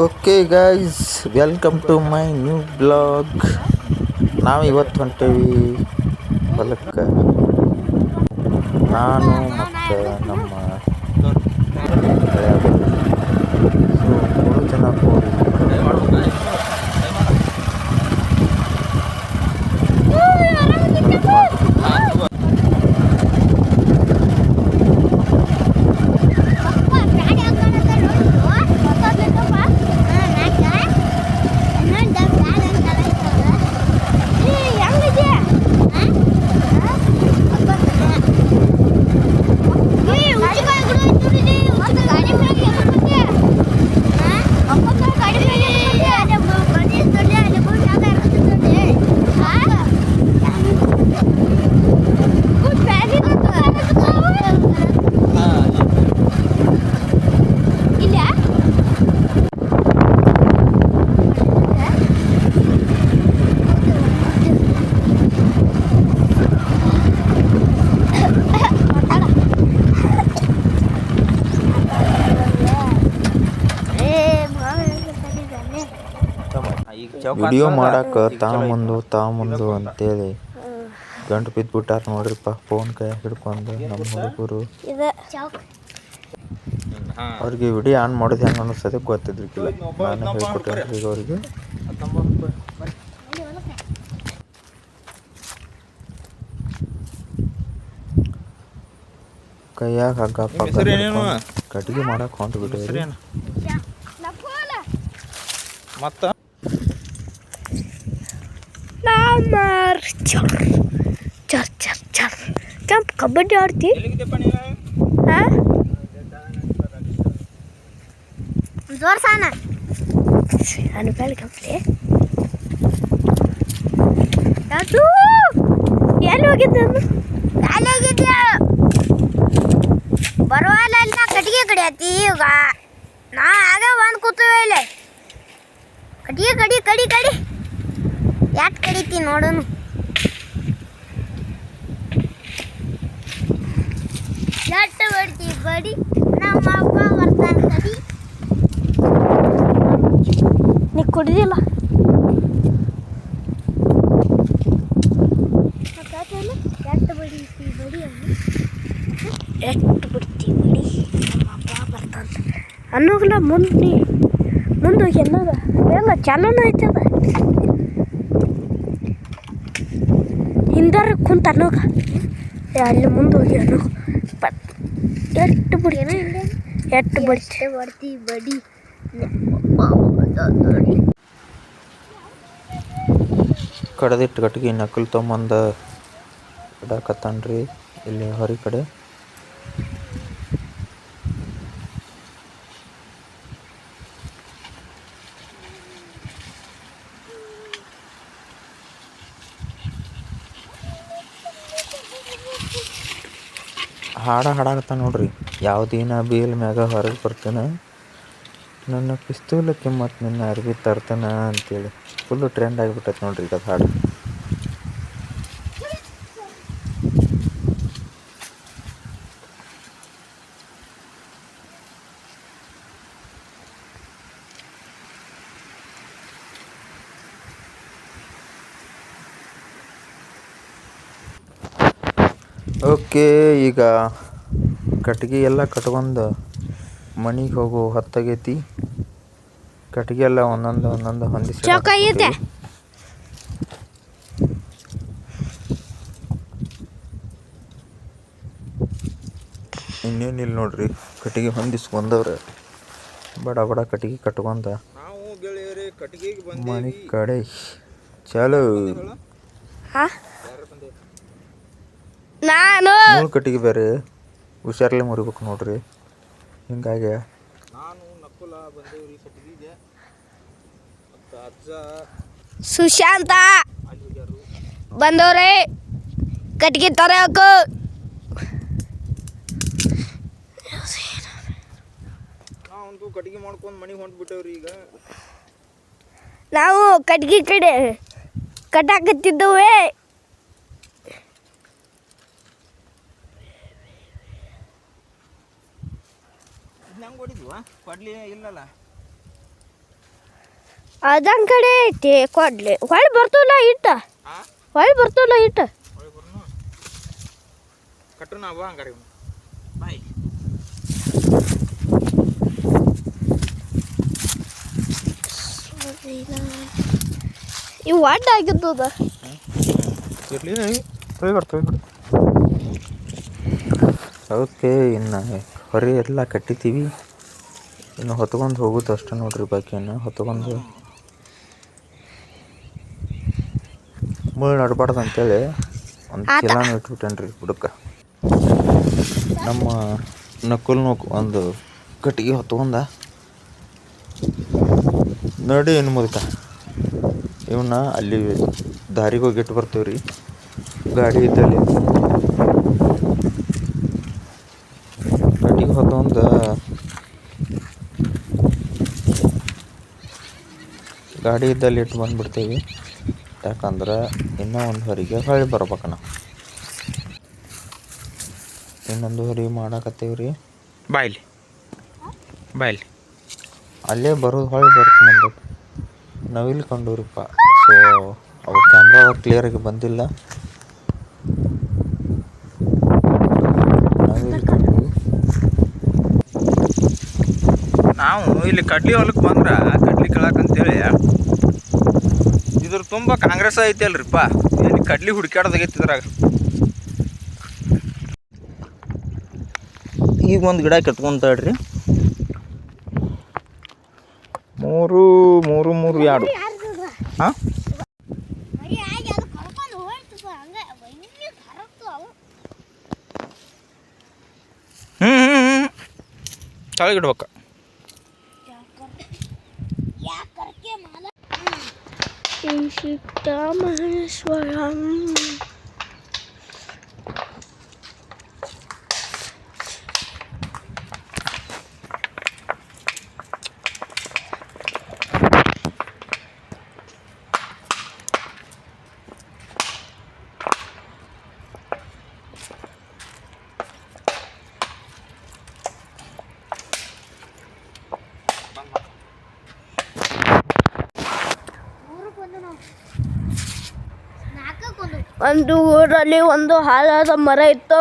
Okay guys, welcome to my new blog. ನಾವು ಇವತ್ತು ಹೊಂಟೇವಿ ಹೊಲಕ್ಕೆ. ನಾನು ಮತ್ತು ನಮ್ಮ ಗೆಳೆಯರು. ಸೊ 3 ಜನ ಕೂಡಿ ವಿಡಿಯೋ ಮಾಡಕ್ಕೆ ತಾಮುಂದು ಅಂತೇಳಿ ಗಂಟು ಬಿದ್ದುಬಿಟ್ಟಾರ ನೋಡ್ರಿಪ್ಪ. ಫೋನ್ ಕೈ ಹಿಡ್ಕೊಂಡು ನಮ್ಮ ಹುಡುಗರು. ಅವ್ರಿಗೆ ವಿಡಿಯೋ ಆನ್ ಮಾಡೋದು ಹೆಂಗೆ ಅನ್ನಿಸ್ತದೆ ಗೊತ್ತಿದ್ರಿಕಿಲ್ಲ. ನಾನು ಹೇಳ್ಕೊಟ್ಟೆ ಈಗ ಅವ್ರಿಗೆ. ಕೈಯಾಗ ಹಗ್ಗ ಕಟ್ಟಿಗೆ ಮಾಡಕ್ಕೆ ಹೊಂಟ್ಬಿಟ್ಟೆ. ಮತ್ತು ಕೆಂಪು ಕಬಡ್ಡಿ ಆಡ್ತಿ ಜೋರ್ಸಾನ ಅನುಪಲ್ಲಿ ಕಪ್ಪಲೆ ಎಲ್ಲಿ ಹೋಗಿದ್ದೆ ಬರುವಲ್ಲ ಕಟ್ಟಿಗೆ ಕಡಿಯತ್ತಿ ಈಗ ನಾ ಆಗ ಬಂದು ಕೂತೇವೆ ಇಲ್ಲಿ. ಕಟ್ಟಿಗೆ ಕಡಿ ಕಡಿ ಕಡಿ ಯಾಕೆ ಕಡಿತಿ ನೋಡೋನು. ಎಟ್ಟು ಬಡ್ತಿ ಬಡಿ ನಮ್ಮ ಅಪ್ಪ ಬರ್ತಾನೆ ಕಡಿ. ನೀ ಕುಡಿದಿಲ್ಲ ಎಟ್ಟು ಬಡಿತಿ ಬಡಿ ಎಟ್ಟು ಬಿಡ್ತಿ ಬಡಿ ನಮ್ಮ ಅಪ್ಪ ಬರ್ತಾನೆ ಅನ್ನೋಗಲ್ಲ. ಮುಂದೋಗಿ ಅನ್ನೋದ ಎಲ್ಲ ಚಾಲೂನ ಐತದ. ಹಿಂದಾರ ಕುಂತ ಅನ್ನೋಗ ಅಲ್ಲಿ ಮುಂದೋಗಿ ಅನ್ನೋ ಎಟ್ಟು ಬಿಡಿ ಎಟ್ಟು ಬಡ್ತಿ ಬಡಿ ಕಡದಿಟ್ಟು ಕಟ್ಟಿಗೆ ನಕಲ್ ತೊಗೊಂಬಂದು ಇಡಾಕತ್ತಾನ್ರಿ ಇಲ್ಲಿ ಹೊರ ಕಡೆ. ಹಾಡಾಕತ್ತ ನೋಡ್ರಿ. ಯಾವುದೇನ ಬೇಲ್ ಮ್ಯಾಗ ಹೊರಗೆ ಬರ್ತಾನೆ, ನನ್ನ ಪಿಸ್ತೂಲ ಕಿಮ್ಮತ್ತು ನಿನ್ನ ಅರ್ಬಿ ತರ್ತಾನ ಅಂತೇಳಿ ಫುಲ್ಲು ಟ್ರೆಂಡ್ ಆಗಿಬಿಟ್ಟೈತೆ ನೋಡ್ರಿ ಈಗ ಹಾಡು. ಓಕೆ, ಈಗ ಕಟ್ಟಿಗೆ ಎಲ್ಲ ಕಟ್ಕೊಂಡು ಮನೆಗೆ ಹೋಗೋ ಹೊತ್ತಾಗೈತಿ. ಕಟ್ಟಿಗೆ ಎಲ್ಲ ಒಂದೊಂದು ಹೊಂದಿಸಿ ಇನ್ನೇನಿಲ್ಲ ನೋಡ್ರಿ. ಕಟ್ಟಿಗೆ ಹೊಂದಿಸ್ಕೊಂಡವ್ರೆ ಬಡ ಕಟ್ಟಿಗೆ ಕಟ್ಕೊಂಡ ಮನೆ ಕಡೆ ಚಲೋ. ಮೂರು ಕಟ್ಟಿಗೆ ಬೇರೆ ಹುಷಾರಲ್ಲೇ ಮುರಿಬೇಕು ನೋಡ್ರಿ. ಹಿಂಗಾಗಿ ಸುಶಾಂತ ಬಂದವ್ರೆ ಕಟ್ಟಿಗೆ ತರಕ. ನಾವಂತೂ ಕಟ್ಟಿಗೆ ಮಾಡ್ಕೊಂಡು ಮನೆಗೆ ಹೊಂಟ್ಬಿಟ್ಟೇವ್ರಿ. ಈಗ ನಾವು ಕಟ್ಟಿಗೆ ಕಡೆ ಕಟ್ಟಾಕತ್ತಿದ್ದವೆ. ಹೆಂಗೆ ಹೊಡಿದ್ವಾ? ಕೊಡ್ಲಿ ಇಲ್ಲಲ್ಲ ಅದಂಗೆ ಕಡೆ ಐತಿ ಕೊಡ್ಲಿ ಹೊಳ್ಳಿ ಬರ್ತಲ್ಲ ಇಟ್ಟ ಹಾಂ ಹೊಳ್ಳಿ ಬರ್ತಲ್ಲ ಇಟ್ಟ ಒಳಗೆ ಬರ್ನು ಕಟ್ಟು ನಾ ಬಾ ಹಂಗಾರೆ ಬಾಯ್ ಇವು ಅಡ್ಡ ಆಗಿದ್ದದ ಇರಲಿ ತೊಯ್ಬಿಡು ಓಕೆ ಇನ್ನು ಹೊರೆ ಎಲ್ಲ ಕಟ್ಟಿತೀವಿ ಇನ್ನು ಹೊತ್ಕೊಂಡು ಹೋಗೋದು ಅಷ್ಟೇ ನೋಡ್ರಿ ಬಾಕಿಯನ್ನು ಹೊತ್ಕೊಂಡು ಮುಳ್ಳು ನಡ್ಬಾರ್ದು ಅಂತೇಳಿ ಒಂದು ಚೀಲಾನು ಇಟ್ಬಿಟ್ಟೇನೆ ರೀ ಬುಡಕ್ಕೆ ನಮ್ಮ ನಕ್ಕಲ್ನು ಒಂದು ಕಟ್ಟಿಗೆ ಹೊತ್ಕೊಂಡ ನೋಡಿ ಏನು ಮುದುಕ ಇವನ್ನ ಅಲ್ಲಿ ದಾರಿಗೆ ಹೋಗಿ ಇಟ್ಟು ಬರ್ತೀವಿ ರೀ ಗಾಡಿ ಇದ್ದಲ್ಲಿ ಕಟ್ಟಿಗೆ ಹೊತ್ಕೊಂಡ ಗಾಡಿ ಇದ್ದಲ್ಲಿ ಇಟ್ಟು ಬಂದುಬಿಡ್ತೀವಿ ಯಾಕಂದ್ರೆ ಇನ್ನೂ ಒಂದು ಹೊರಿಗೆ ಹೊಳ್ಳಿ ಬರ್ಬೇಕು ನಾವು ಇನ್ನೊಂದು ಹೊರಿ ಮಾಡಾಕತ್ತೀವಿ ರೀ ಬಾಯ್ಲಿ ಅಲ್ಲೇ ಬರೋದು ಹೊಳ್ಳಿ ಬರುತ್ತೆ ಮುಂದೆ ನಾವಿಲ್ಲಿ ಕಂಡೂರಿಪ್ಪ ಸೊ ಅವು ಕ್ಯಾಮ್ರಾ ಕ್ಲಿಯರಾಗಿ ಬಂದಿಲ್ಲ ನಾವಿಲ್ಲಿ ಕಂಡು ನಾವು ಇಲ್ಲಿ ಕಡ್ಲಿ ಹೊಲಕ್ಕೆ ಬಂದ್ರೆ ಕಡ್ಲಿ ಕೀಳಾಕಂತೇಳಿ ಇದ್ರ ತುಂಬ ಕಾಂಗ್ರೆಸ್ ಐತಿ ಅಲ್ರಿಪ್ಪ ಇಲ್ಲಿ ಕಡ್ಲಿ ಹುಡುಕ್ಯಾಡ್ದಾಗೈತಿ ಇದ್ರಾಗ ಈಗ ಒಂದು ಗಿಡ ಕೆತ್ಕೊಂತಾಳ್ರಿ ಮೂರು ಎರಡು ಹಾಂ ಕೆಳಗಿಡ್ಬೇಕು ಸಿದ್ದರಾಮೇಶ್ವರಂ ಒಂದು ಊರಲ್ಲಿ ಒಂದು ಹಾಲಾದ ಮರ ಇತ್ತು.